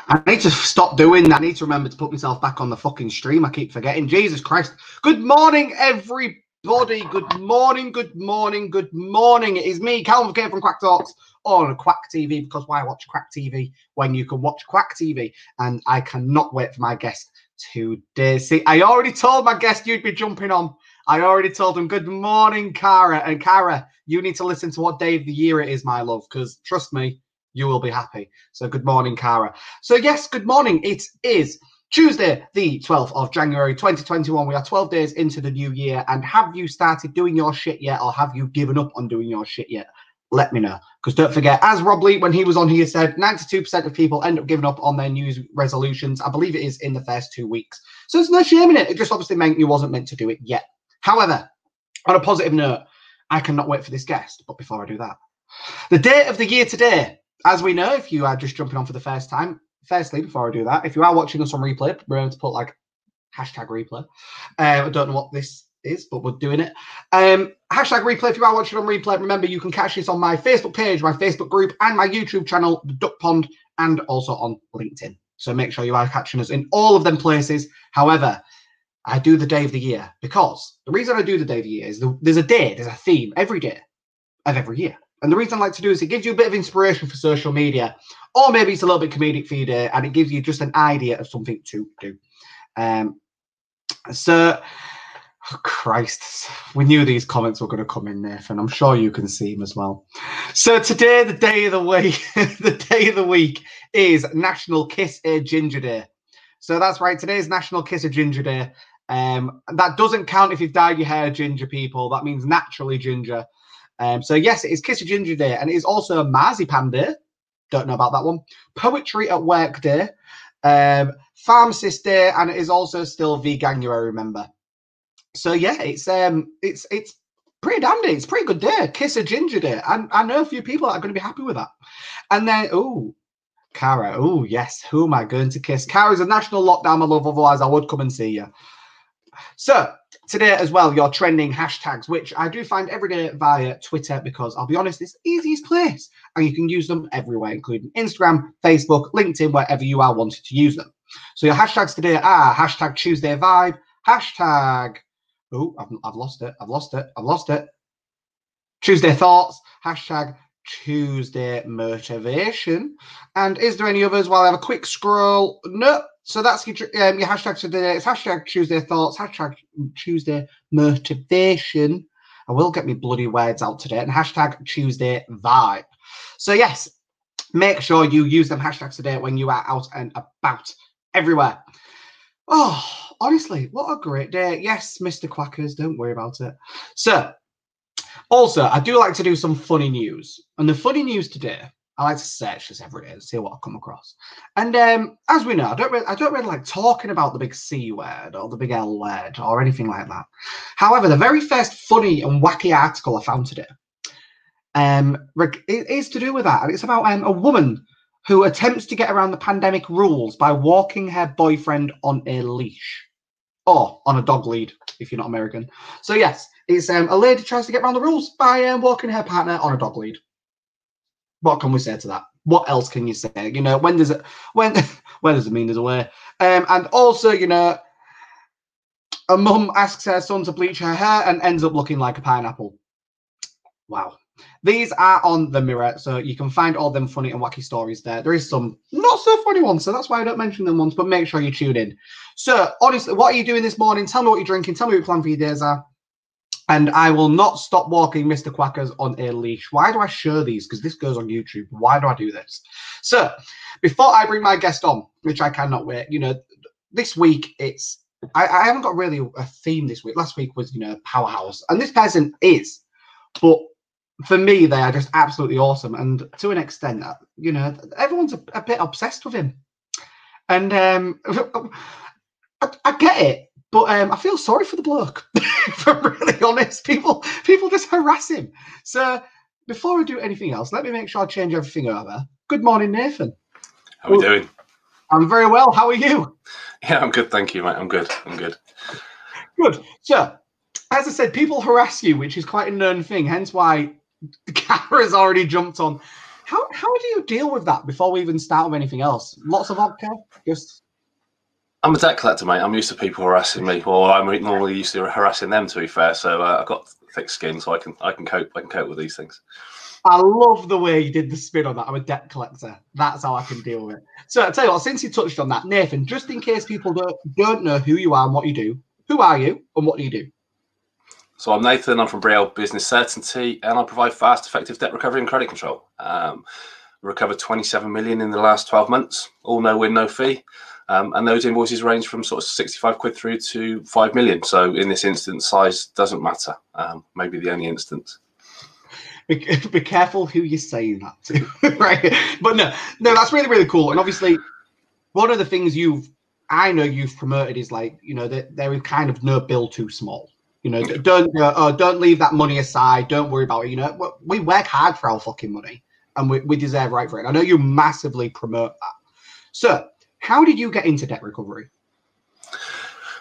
I need to stop doing that. I need to remember to put myself back on the fucking stream. I keep forgetting. Jesus Christ. Good morning, everybody. Good morning, good morning, good morning. It is me, Callum McQueen from Kwak Talks on Kwak TV, because why watch Kwak TV when you can watch Kwak TV? And I cannot wait for my guest today. See, I already told my guest you'd be jumping on. I already told him, good morning, Cara. And Cara, you need to listen to what day of the year it is, my love, because trust me, you will be happy. So good morning, Cara. So yes, good morning. It is Tuesday, the 12th of January, 2021. We are 12 days into the new year. And have you started doing your shit yet? Or have you given up on doing your shit yet? Let me know. Because don't forget, as Rob Lee, when he was on here, said 92% of people end up giving up on their New Year's resolutions. I believe it is in the first 2 weeks. So there's no shame in it. It just obviously meant you wasn't meant to do it yet. However, on a positive note, I cannot wait for this guest. But before I do that, the date of the year today, as we know, if you are just jumping on for the first time, firstly, before I do that, if you are watching us on replay, remember to put like hashtag replay. I don't know what this is, but we're doing it. Hashtag replay if you are watching on replay. Remember, you can catch this on my Facebook page, my Facebook group, and my YouTube channel, The Duck Pond, and also on LinkedIn. So make sure you are catching us in all of them places. However, I do the day of the year because the reason I do the day of the year is there's a theme every day of every year. And the reason I like to do is it gives you a bit of inspiration for social media, or maybe it's a little bit comedic for your day, and it gives you just an idea of something to do. Oh Christ, we knew these comments were going to come in, Nathan. I'm sure you can see them as well. So today, the day of the week, is National Kiss a Ginger Day. So that's right. Today is National Kiss a Ginger Day. That doesn't count if you've dyed your hair ginger, people. That means naturally ginger. So yes, it is Kiss a Ginger Day, and it is also Marzipan Day. Don't know about that one. Poetry at Work Day, Pharmacist Day, and it is also still Veganuary, remember. So yeah, it's pretty dandy. It's a pretty good day. Kiss a Ginger Day, and I know a few people that are going to be happy with that. And then Cara, yes, who am I going to kiss? Cara's a national lockdown, my love. Otherwise, I would come and see you. So today as well, your trending hashtags, which I do find every day via Twitter, because I'll be honest, it's the easiest place, and you can use them everywhere, including Instagram, Facebook, LinkedIn, wherever you are wanting to use them. So your hashtags today are hashtag Tuesday Vibe, hashtag, I've lost it, Tuesday Thoughts, hashtag Tuesday Motivation. And is there any others? While I have a quick scroll, no. So that's your hashtag today. It's hashtag Tuesday Thoughts, hashtag Tuesday Motivation. I will get me bloody words out today. And hashtag Tuesday Vibe. So yes, make sure you use them hashtags today when you are out and about everywhere. Oh, honestly, what a great day. Yes, Mr. Quackers, don't worry about it. So, also, I do like to do some funny news. And the funny news today, I like to search this every day and see what I come across. And as we know, I don't really like talking about the big C word or the big L word or anything like that. However, the very first funny and wacky article I found today is to do with that. And it's about a woman who attempts to get around the pandemic rules by walking her boyfriend on a leash. Or on a dog lead, if you're not American. So yes, it's a lady tries to get around the rules by walking her partner on a dog lead. What can we say to that? What else can you say? You know, when does it mean there's a way? And also, you know, a mum asks her son to bleach her hair and ends up looking like a pineapple. Wow. These are on the Mirror, so you can find all them funny and wacky stories there. There is some not so funny ones, so that's why I don't mention them once, but make sure you tune in. So, honestly, what are you doing this morning? Tell me what you're drinking. Tell me what your plan for your days are. And I will not stop walking Mr. Quackers on a leash. Why do I show these? Because this goes on YouTube. Why do I do this? So, before I bring my guest on, which I cannot wait, you know, this week I haven't got really a theme this week. Last week was, you know, Powerhouse. And this person is, but for me, they are just absolutely awesome. And to an extent, you know, everyone's a bit obsessed with him. And I get it, but I feel sorry for the bloke. If I'm really honest, people just harass him. So before I do anything else, let me make sure I change everything over. Good morning, Nathan. How are we doing? I'm very well. How are you? Yeah, I'm good. Thank you, mate. I'm good. Good. So, as I said, people harass you, which is quite a known thing. Hence why the camera's already jumped on. How do you deal with that before we even start with anything else? Lots of vodka? Just... I'm a debt collector, mate. I'm used to people harassing me, or I'm normally used to harassing them. To be fair, so I've got thick skin, so I can cope. I can cope with these things. I love the way you did the spin on that. I'm a debt collector. That's how I can deal with it. So I'll tell you what, since you touched on that, Nathan, just in case people don't know who you are and what you do, who are you and what do you do? So I'm Nathan. I'm from Brielle Business Certainty, and I provide fast, effective debt recovery and credit control. Recovered 27 million in the last 12 months, all no win, no fee. And those invoices range from sort of 65 quid through to 5 million. So in this instance, size doesn't matter. Maybe the only instance. Be careful who you're saying that to, right? But no, that's really, really cool. And obviously, one of the things I know you've promoted is like, you know, that there is kind of no bill too small. You know, don't leave that money aside. Don't worry about it. You know, we work hard for our fucking money, and we deserve right for it. I know you massively promote that. So, how did you get into debt recovery?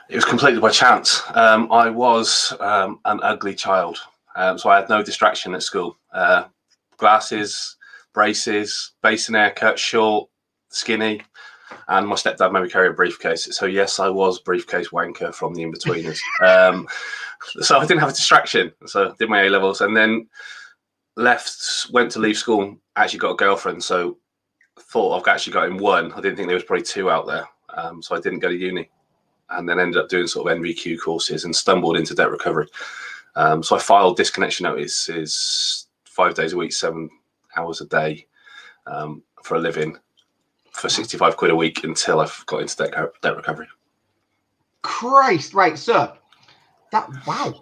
It was completely by chance. I was an ugly child. So I had no distraction at school. Glasses, braces, basin haircut, short, skinny, and my stepdad made me carry a briefcase. So yes, I was briefcase wanker from the in-betweeners. So I didn't have a distraction. So I did my A-levels and then went to leave school, actually got a girlfriend. So I thought I've actually got in one. I didn't think there was probably two out there. So I didn't go to uni and then ended up doing sort of NVQ courses and stumbled into debt recovery. So I filed disconnection notices 5 days a week, 7 hours a day for a living for 65 quid a week until I got into debt recovery. Christ, right, so wow.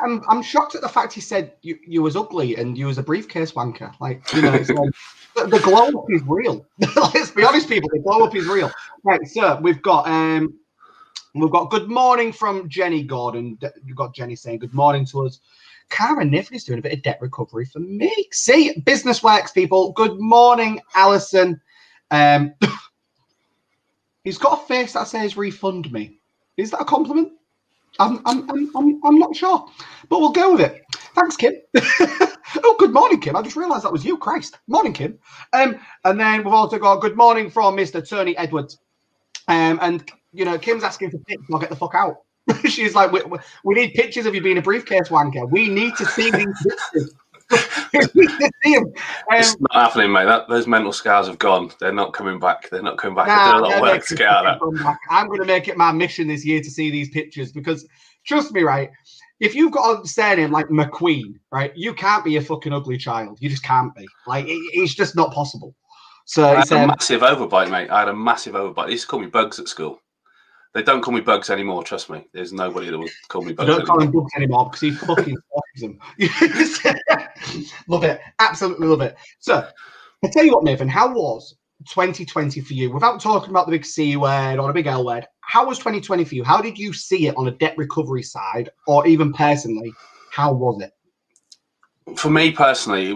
I'm shocked at the fact he said you was ugly and you was a briefcase wanker. Like, you know, it's like, the glow up is real. Let's be honest, people, the glow up is real. Right, so we've got good morning from Jenny Gordon. You've got Jenny saying good morning to us. Karen Niffin is doing a bit of debt recovery for me. See, business works, people. Good morning, Alison. He's got a face that says refund me. Is that a compliment? I'm not sure, but we'll go with it. Thanks, Kim. Oh, good morning, Kim. I just realised that was you. Christ. Morning, Kim. And then we've also got good morning from Mr. Tony Edwards. And you know, Kim's asking for pics. I'll get the fuck out. She's like, we need pictures of you being a briefcase wanker. We need to see these pictures. We need to see them. It's not happening, mate. Those mental scars have gone. They're not coming back. They're not coming back. I did a lot of work to get out of that. I'm going to make it my mission this year to see these pictures because, trust me, right, if you've got a surname like McQueen, right, you can't be a fucking ugly child. You just can't be. Like, it's just not possible. So I had a massive overbite, mate. I had a massive overbite. They used to call me Bugs at school. They don't call me Bugs anymore, trust me. There's nobody that will call me Bugs anymore. Don't call him Bugs anymore because he fucking fucks them. Love it. Absolutely love it. So, I'll tell you what, Nathan, how was 2020 for you? Without talking about the big C word or the big L word, how was 2020 for you? How did you see it on a debt recovery side or even personally? How was it? For me personally,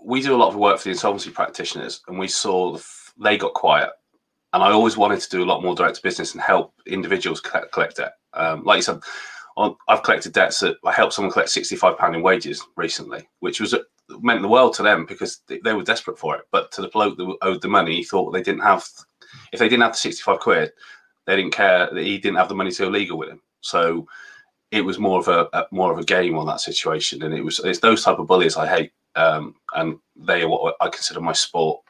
we do a lot of work for the insolvency practitioners and we saw they got quiet. And I always wanted to do a lot more direct to business and help individuals collect debt. Like you said, I've collected debts that I helped someone collect £65 in wages recently, which meant the world to them because they were desperate for it. But to the bloke that owed the money, he thought if they didn't have the 65 quid, they didn't care that he didn't have the money to go legal with him. So it was more of a game on that situation. And it's those type of bullies I hate. And they are what I consider my sport.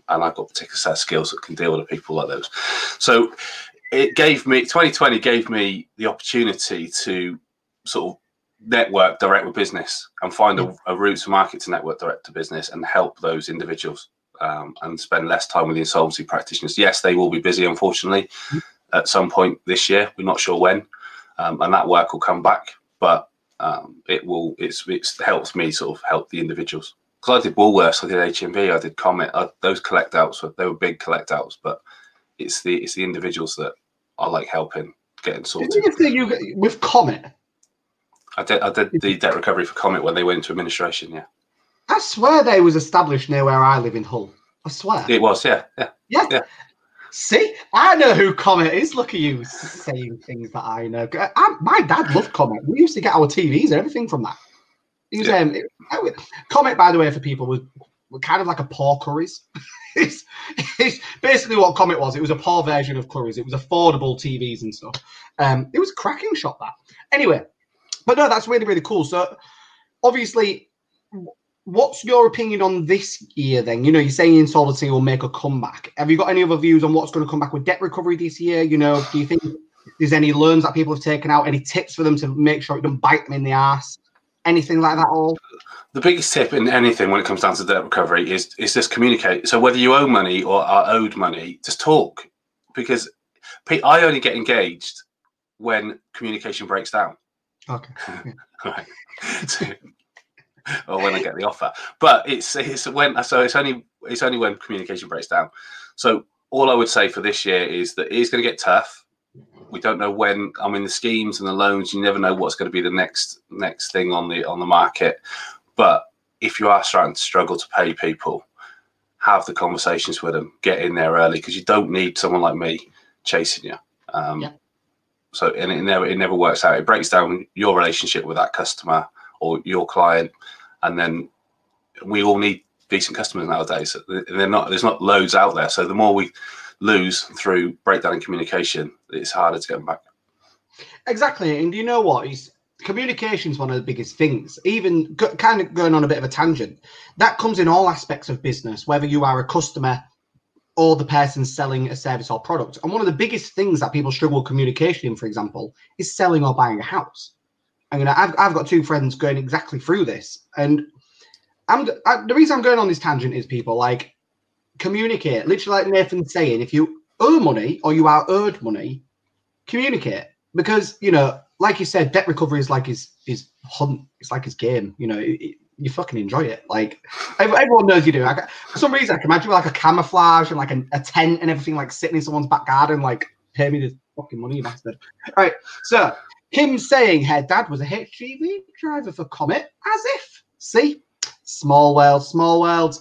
And I've got a particular set of skills that can deal with people like those. So 2020 gave me the opportunity to sort of network direct with business and find a route to market to network direct to business and help those individuals and spend less time with the insolvency practitioners. Yes, they will be busy, unfortunately, at some point this year. We're not sure when, and that work will come back, but it's helped me sort of help the individuals. Because I did Woolworths, I did HMV, I did Comet. Those collect outs they were big collect outs, but it's the individuals that I like helping getting sorted. Didn't you say with Comet? I did the debt recovery for Comet when they went into administration. Yeah, I swear they was established near where I live in Hull. I swear it was. Yeah. See, I know who Comet is. Look at you saying things that I know. My dad loved Comet. We used to get our TVs and everything from that. Comet, by the way, for people, was kind of like a poor curries. it's basically what Comet was. It was a poor version of curries. It was affordable TVs and stuff. It was a cracking shot, that. Anyway, but no, that's really, really cool. So obviously, what's your opinion on this year then? You know, you're saying insolvency will make a comeback. Have you got any other views on what's going to come back with debt recovery this year? You know, do you think there's any loans that people have taken out? Any tips for them to make sure it doesn't bite them in the ass? Anything like that at all? The biggest tip in anything when it comes down to debt recovery is just communicate. So whether you owe money or are owed money, just talk. Because I only get engaged when communication breaks down. Okay. Right. Or when I get the offer. But it's only when communication breaks down. So all I would say for this year is that it is going to get tough. We don't know when. I mean, the schemes and the loans, you never know what's going to be the next thing on the market. But if you are starting to struggle to pay people, have the conversations with them, get in there early, because you don't need someone like me chasing you. Yeah. So and it never works out. It breaks down your relationship with that customer or your client, and then we all need decent customers nowadays. There's not loads out there. So the more we lose through breakdown in communication, it's harder to get them back. Exactly. And you know what? Communication is one of the biggest things. Even kind of going on a bit of a tangent, that comes in all aspects of business, whether you are a customer or the person selling a service or product. And one of the biggest things that people struggle with communication in, for example, is selling or buying a house. I mean, I've got two friends going exactly through this. And the reason I'm going on this tangent is people like communicate. Literally, like Nathan's saying, if you owe money or you are owed money, communicate. Because, you know, like you said, debt recovery is like his hunt. It's like his game. You know, you fucking enjoy it. Like, everyone knows you do. For some reason, I can imagine like a camouflage and like a tent and everything, like sitting in someone's back garden, like, pay me this fucking money, you bastard. All right, so him saying her dad was a HGV driver for Comet, as if. See? Small world, small world.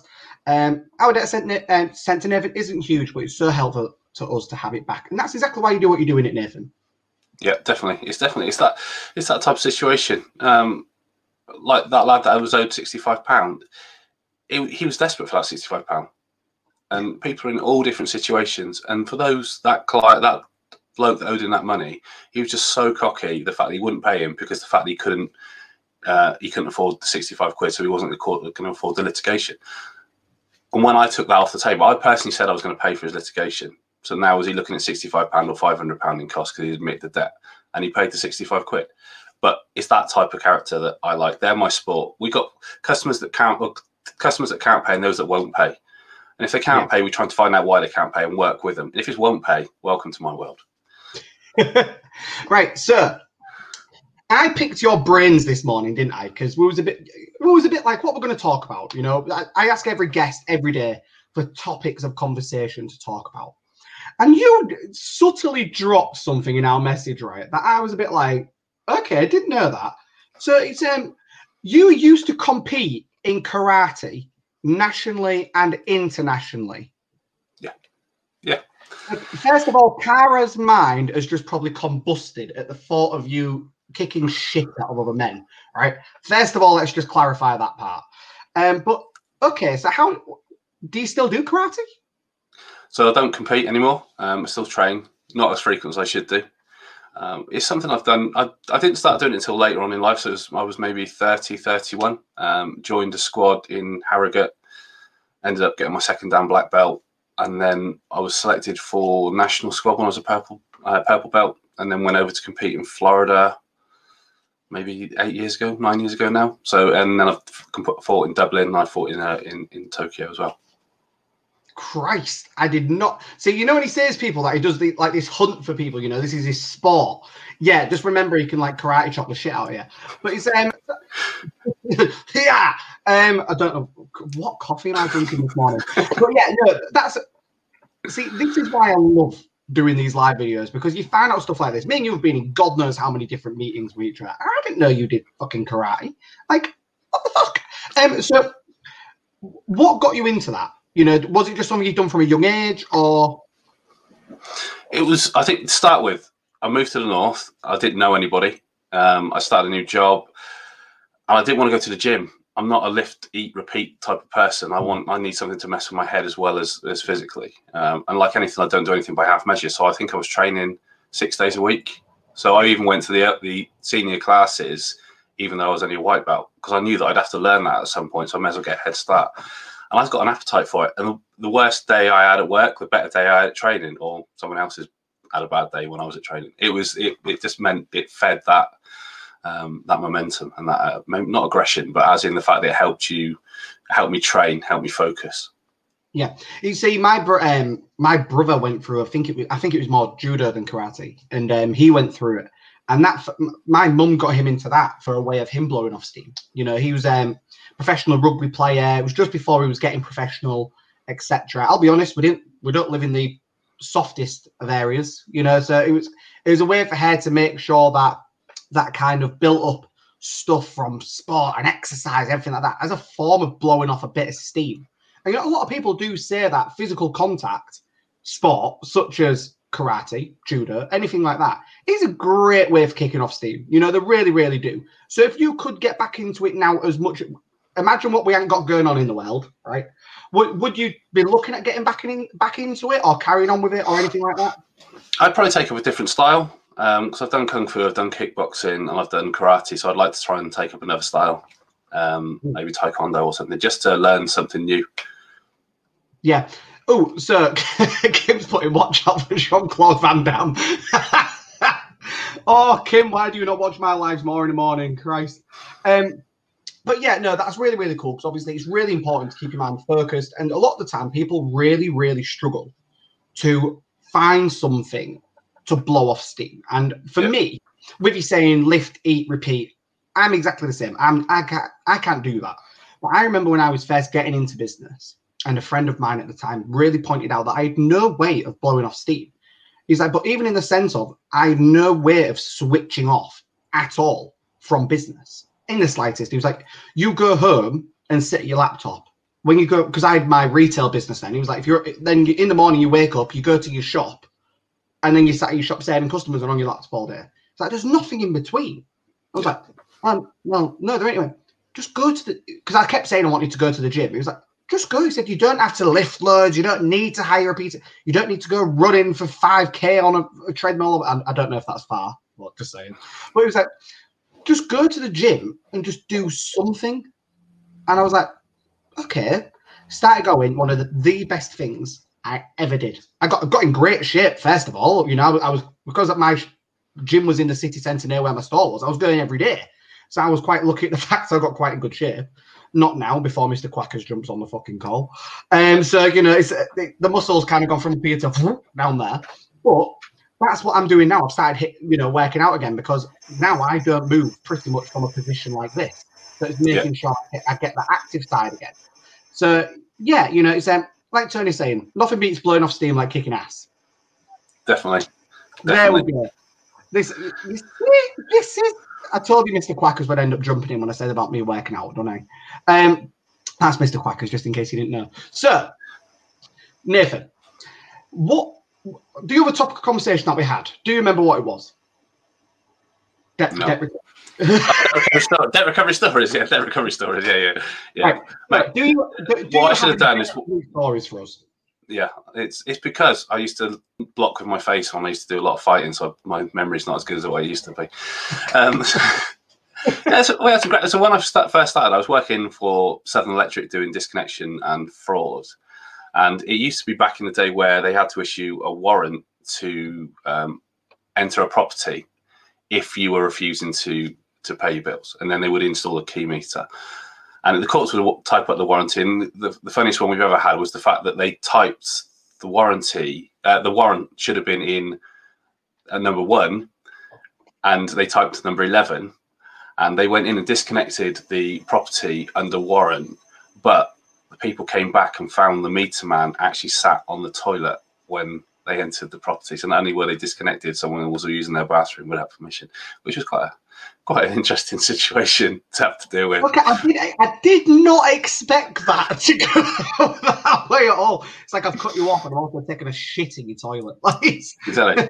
Our debt sent to Nathan isn't huge, but it's so helpful to us to have it back. And that's exactly why you do what you're doing it, Nathan. Yeah, definitely. It's that type of situation. Like that lad that I was owed £65. He was desperate for that £65. And people are in all different situations. And for that bloke that owed him that money, he was just so cocky, the fact that he wouldn't pay him because the fact that he couldn't afford the 65 quid, so he wasn't going to afford the litigation. And when I took that off the table, I personally said I was going to pay for his litigation. So now was he looking at £65 or £500 in cost because he admitted the debt, and he paid the 65 quid. But it's that type of character that I like. They're my sport. We got customers that can't pay and those that won't pay. And if they can't pay, we try to find out why they can't pay and work with them. And if it won't pay, welcome to my world. Right, so I picked your brains this morning, didn't I? Because we was a bit like what we're going to talk about. You know, I ask every guest every day for topics of conversation to talk about. And you subtly dropped something in our message, right? That I was a bit like, okay, I didn't know that. So it's you used to compete in karate nationally and internationally. Yeah. First of all, Kara's mind has just probably combusted at the thought of you kicking shit out of other men, right? First of all, let's just clarify that part. But okay, so how do you still do karate? So I don't compete anymore. I still train, not as frequent as I should do. It's something I've done. I didn't start doing it until later on in life. So I was maybe 30, 31. Joined a squad in Harrogate. Ended up getting my second Dan black belt. And then I was selected for national squad when I was a purple belt. And then went over to compete in Florida maybe 9 years ago now. So, and then I've fought in Dublin and I fought in Tokyo as well. Christ, I did not see. You know when he says people that he does like this hunt for people, you know, this is his sport. Yeah, just remember he can like karate chop the shit out of you. But it's yeah. I don't know what coffee am I drinking this morning. But yeah, no, see, this is why I love doing these live videos, because you find out stuff like this. Me and you have been in God knows how many different meetings with each other. I didn't know you did fucking karate. Like, what the fuck? So what got you into that? You know, was it just something you'd done from a young age, or? It was, I think, to start with, I moved to the north. I didn't know anybody. I started a new job, and I didn't want to go to the gym. I'm not a lift, eat, repeat type of person. I need something to mess with my head as well as physically. And like anything, I don't do anything by half measure. So I think I was training 6 days a week. So I even went to the senior classes, even though I was only a white belt, because I knew that I'd have to learn that at some point. So I may as well get a head start. And I've got an appetite for it. And the worst day I had at work, the better day I had at training, or someone else's had a bad day when I was at training. It just meant it fed that momentum and that not aggression, but as in the fact that it helped me train, helped me focus. Yeah, you see, my brother went through. I think it was more judo than karate, and he went through it. And that my mum got him into that for a way of him blowing off steam. You know, he was a professional rugby player. It was just before he was getting professional, etc. I'll be honest, we don't live in the softest of areas, you know. So it was a way for her to make sure that kind of built up stuff from sport and exercise, everything like that, as a form of blowing off a bit of steam. And, you know, a lot of people do say that physical contact sport, such as karate, judo, anything like that, is a great way of kicking off steam. You know, they really, really do. So if you could get back into it now as much, imagine what we ain't got going on in the world, right? Would you be looking at getting back into it or carrying on with it or anything like that? I'd probably take up a different style. Because I've done kung fu, I've done kickboxing, and I've done karate. So I'd like to try and take up another style, maybe taekwondo or something, just to learn something new. Yeah. Oh, so Kim's putting watch out for Jean-Claude Van Damme. Oh, Kim, why do you not watch my lives more in the morning? Christ. But yeah, no, that's really, really cool, because obviously it's really important to keep your mind focused. And a lot of the time, people really, really struggle to find something to blow off steam. And for me, with you saying lift, eat, repeat, I'm exactly the same. I can't do that. But I remember when I was first getting into business, and a friend of mine at the time really pointed out that I had no way of blowing off steam. He's like, but even in the sense of, I had no way of switching off at all from business in the slightest. He was like, you go home and sit at your laptop. When you go, because I had my retail business then. He was like, in the morning you wake up, you go to your shop, and then you sat at your shop serving customers and on your laptop all day. It's like, there's nothing in between. I was like, well, no, there ain't. Anyway, just go to the, because I kept saying I wanted to go to the gym. He was like, just go. He said, you don't have to lift loads. You don't need to hire a PT. You don't need to go running for 5K on a treadmill. I don't know if that's far, but just saying. But he was like, just go to the gym and just do something. And I was like, okay. Started going, one of the best things I ever did. I got in great shape, first of all. You know, I was, because my gym was in the city centre near where my store was, I was going every day. So I was quite lucky at the fact I got quite in good shape. Not now, before Mr. Quackers jumps on the fucking call. So, you know, it's the muscles kind of gone from here to down there. But that's what I'm doing now. I've started, working out again, because now I don't move pretty much from a position like this. So it's making sure I get the active side again. So, yeah, you know, it's like Tony's saying, nothing beats blowing off steam like kicking ass. Definitely. There we go. This is, I told you Mr. Quackers would end up jumping in when I said about me working out, don't I? That's Mr. Quackers, just in case you didn't know. So, Nathan, what do you have a topic of conversation that we had? Do you remember what it was? Debt recovery stories. Yeah, debt recovery stories. Yeah. Right. Do you what I should have done is stories for us? Yeah, it's because I used to block with my face when I used to do a lot of fighting, so my memory's not as good as what it used to be. So when I first started, I was working for Southern Electric doing disconnection and fraud. And it used to be back in the day where they had to issue a warrant to enter a property if you were refusing to pay your bills. And then they would install a key meter. And the courts would type up the warranty. And the funniest one we've ever had was the fact that they typed the warranty. The warrant should have been in number 1, and they typed number 11. And they went in and disconnected the property under warrant. But the people came back and found the meter man actually sat on the toilet when they entered the property. So not only were they disconnected, someone was using their bathroom without permission, which was quite an interesting situation to have to deal with. Okay, I did not expect that to go that way at all. It's like I've cut you off and I'm also taking a shit in your toilet. Exactly.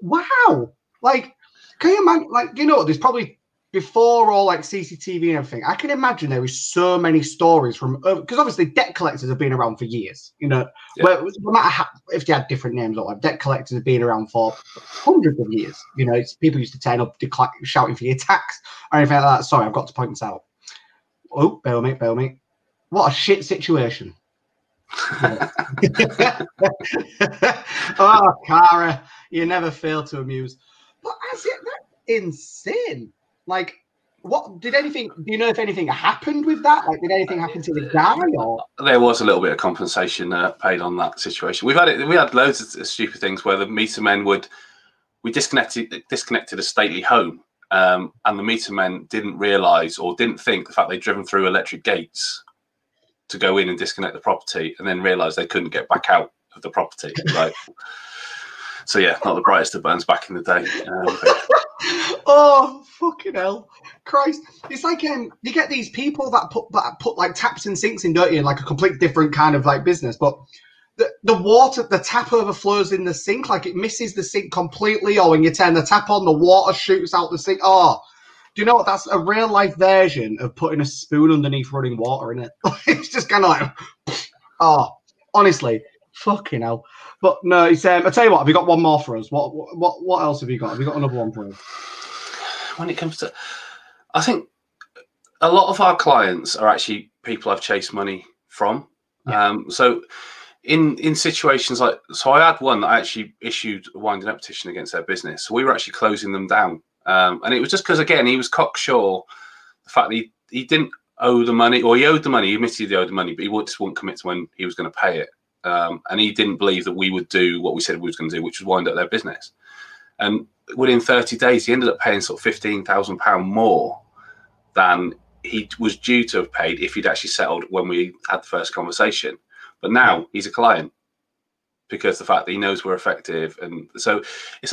Wow. Like, can you imagine? Like, you know, there's probably before all like CCTV and everything, I can imagine there is so many stories from, because obviously debt collectors have been around for years, you know, where, no matter how, if they had different names or like, debt collectors have been around for hundreds of years. You know, it's, people used to turn up shouting for your tax or anything like that. Sorry, I've got to point this out. Oh, bail me. What a shit situation. Oh, Cara, you never fail to amuse. But that's insane. Like, what did anything? Do you know if anything happened with that? Like, did anything happen to the guy? Or there was a little bit of compensation paid on that situation. We had loads of stupid things where the meter men we disconnected a stately home, and the meter men didn't realise or didn't think the fact they'd driven through electric gates to go in and disconnect the property, and then realised they couldn't get back out of the property. Like, so yeah, not the brightest of burns back in the day. Oh, fucking hell, Christ! It's like you get these people that put like taps and sinks in, don't you, in like a complete different kind of like business, but the water, the tap overflows in the sink, like it misses the sink completely, or when you turn the tap on, the water shoots out the sink. Oh, do you know what? That's a real life version of putting a spoon underneath running water in it. It's just kind of like, oh, honestly, fucking hell. But no, it's I'll tell you what. Have you got one more for us? What else have you got? Have you got another one for us? When it comes to, I think a lot of our clients are actually people I've chased money from. Yeah. So in situations like, so I had one that I actually issued a winding up petition against their business. So we were actually closing them down. And it was just because, again, he was cocksure the fact that he didn't owe the money, or he owed the money, he admitted he owed the money, but he just wouldn't commit to when he was going to pay it. And he didn't believe that we would do what we said we was going to do, which was wind up their business. And within 30 days, he ended up paying sort of £15,000 more than he was due to have paid if he'd actually settled when we had the first conversation. But now he's a client because the fact that he knows we're effective. And so it's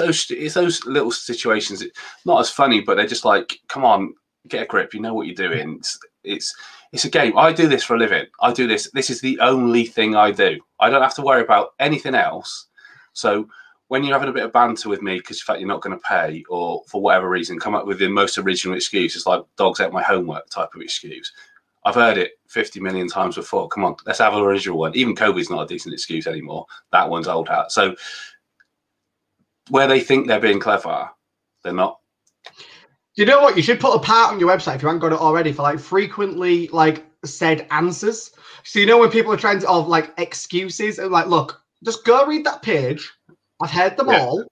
those little situations, not as funny, but they're just like, come on, get a grip. You know what you're doing. It's a game. I do this for a living. I do this. This is the only thing I do. I don't have to worry about anything else. So when you're having a bit of banter with me because in fact you're not going to pay, or for whatever reason come up with the most original excuse, it's like dogs ate my homework type of excuse. I've heard it 50 million times before. Come on, let's have an original one. Even Kobe's not a decent excuse anymore. That one's old hat. So where they think they're being clever, they're not. You know what? You should put a part on your website if you haven't got it already for like frequently like said answers. So you know when people are trying to like excuses and like, look, just go read that page. I've heard them all.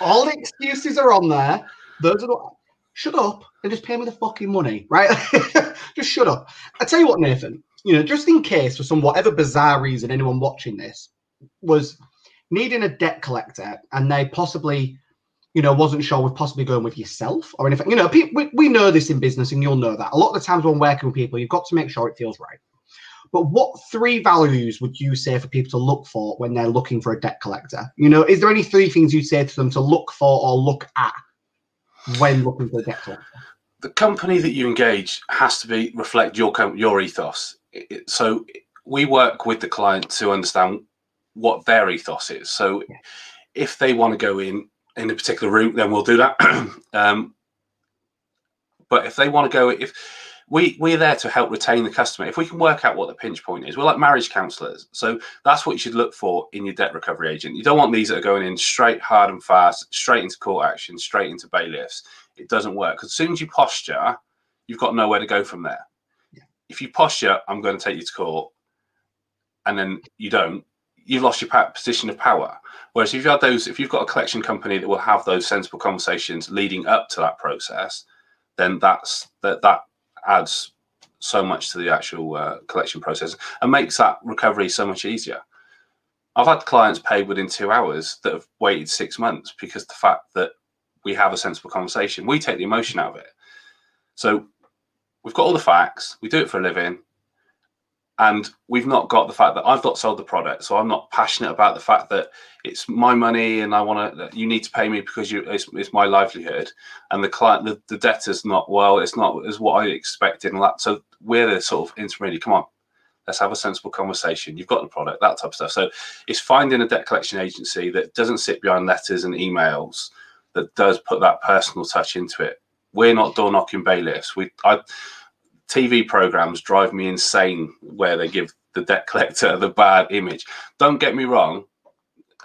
All the excuses are on there. Those are the. Shut up and just pay me the fucking money, right? Just shut up. I tell you what, Nathan. You know, just in case for some whatever bizarre reason anyone watching this was needing a debt collector and they possibly, you know, wasn't sure with possibly going with yourself or anything. You know, we know this in business, and you'll know that a lot of the times when working with people, you've got to make sure it feels right. But what 3 values would you say for people to look for when they're looking for a debt collector? You know, is there any 3 things you'd say to them to look for or look at when looking for a debt collector? The company that you engage has to reflect your ethos. So we work with the client to understand what their ethos is. So if they want to go in a particular route, then we'll do that. But if they want to go, we're there to help retain the customer. If we can work out what the pinch point is, we're like marriage counsellors. So that's what you should look for in your debt recovery agent. You don't want these that are going in straight, hard and fast, straight into court action, straight into bailiffs. It doesn't work. Because as soon as you posture, you've got nowhere to go from there. Yeah. If you posture, I'm going to take you to court, and then you don't, you've lost your position of power. Whereas if you've got a collection company that will have those sensible conversations leading up to that process, then that adds so much to the actual collection process and makes that recovery so much easier. I've had clients pay within 2 hours that have waited 6 months because the fact that we have a sensible conversation, we take the emotion out of it. So we've got all the facts, we do it for a living, and we've not got the fact that I've not sold the product, so I'm not passionate about the fact that it's my money and you need to pay me because it's my livelihood. And the client, the debtor's not, well, it's not as what I expected. And that, so we're the sort of intermediary. Come on, let's have a sensible conversation. You've got the product, that type of stuff. So it's finding a debt collection agency that doesn't sit behind letters and emails, that does put that personal touch into it. We're not door knocking bailiffs. TV programs drive me insane where they give the debt collector the bad image. Don't get me wrong,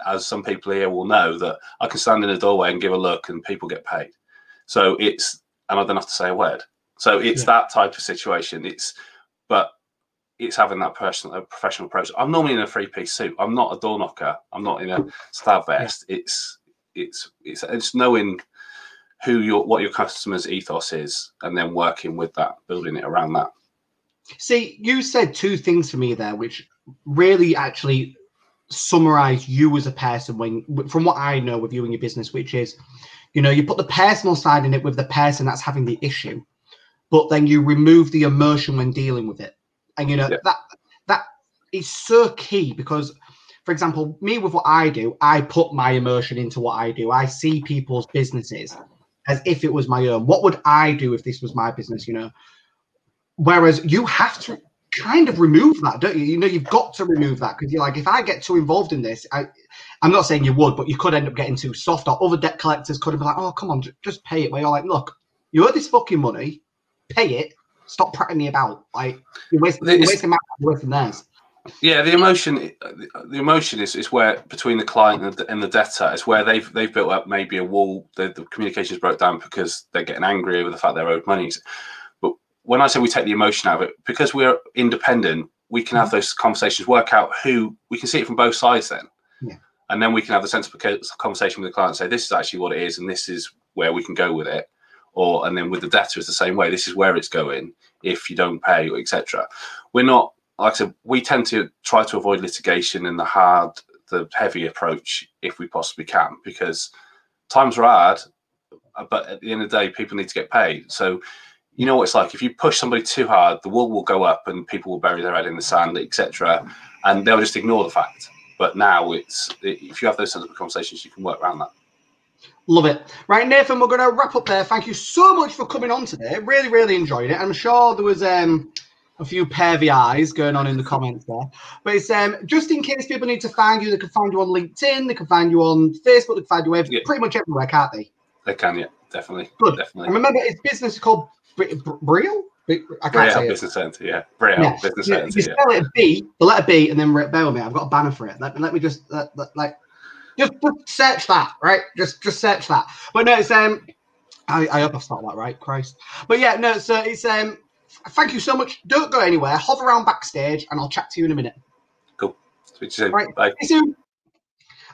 as some people here will know, that I can stand in a doorway and give a look and people get paid. So and I don't have to say a word. So it's that type of situation. But it's having that professional approach. I'm normally in a three-piece suit. I'm not a door knocker. I'm not in a stab vest. It's knowing what your customer's ethos is, and then working with that, building it around that. See, you said two things for me there, which really actually summarize you as a person from what I know of you and your business, which is, you put the personal side in it with the person that's having the issue, but then you remove the emotion when dealing with it. And, that is so key because, for example, me with what I do, I put my emotion into what I do. I see people's businesses as if it was my own. What would I do if this was my business, Whereas you have to kind of remove that, don't you? You've got to remove that because you're like, if I get too involved in this, I'm not saying you would, but you could end up getting too soft, or other debt collectors could have been like, oh, come on, just pay it. Where you're like, look, you owe this fucking money, pay it. Stop prattling me about. Like you're wasting my time, you're wasting theirs. Yeah, the emotion is where between the client and the debtor is where they've built up maybe a wall. The communications broke down because they're getting angry over the fact they're owed money. But when I say we take the emotion out of it, because we're independent, we can have those conversations, work out we can see it from both sides then. Yeah. And then we can have the sensible conversation with the client and say, this is actually what it is, and this is where we can go with it. And then with the debtor, it's the same way. This is where it's going if you don't pay, etc. We're not, like I said, we tend to try to avoid litigation and the heavy approach if we possibly can, because times are hard, but at the end of the day, people need to get paid. So you know what it's like. If you push somebody too hard, the wall will go up and people will bury their head in the sand, etc. And they'll just ignore the fact. But now if you have those sensible conversations, you can work around that. Love it. Right, Nathan, we're going to wrap up there. Thank you so much for coming on today. Really, really enjoyed it. I'm sure there was a few pervy eyes going on in the comments there. But it's just in case people need to find you, they can find you on LinkedIn, they can find you on Facebook, they can find you pretty much everywhere, can't they? They can, yeah, definitely. Good. Definitely. And remember, his business is called Briel? I can't say it. Business Centre, yeah. Briel Business Centre, you spell it B, the letter B, and then bear with me. I've got a banner for it. Let me just, just search that, right? Just search that. But no, it's I hope I've spelled that right, Christ. But yeah, no, so it's thank you so much. Don't go anywhere. Hover around backstage, and I'll chat to you in a minute. Cool. Speak to you soon. Right. Bye. See you soon.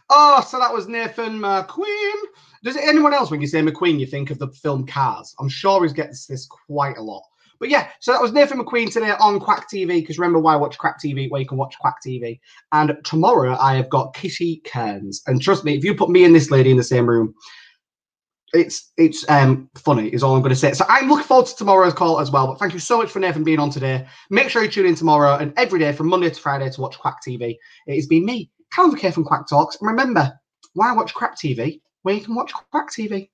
Oh, so that was Nathan McQueen. Does anyone else, when you say McQueen, you think of the film Cars? I'm sure he gets this quite a lot. But yeah, so that was Nathan McQueen today on Kwak TV, because remember why I watch Kwak TV, where you can watch Kwak TV. And tomorrow I have got Kitty Cairns. And trust me, if you put me and this lady in the same room, it's funny is all I'm going to say. So I'm looking forward to tomorrow's call as well. But thank you so much for Nathan being on today. Make sure you tune in tomorrow and every day from Monday to Friday to watch Kwak TV. It has been me, Callum McKay from Kwak Talks. And remember, why watch Kwak TV? Where you can watch Kwak TV.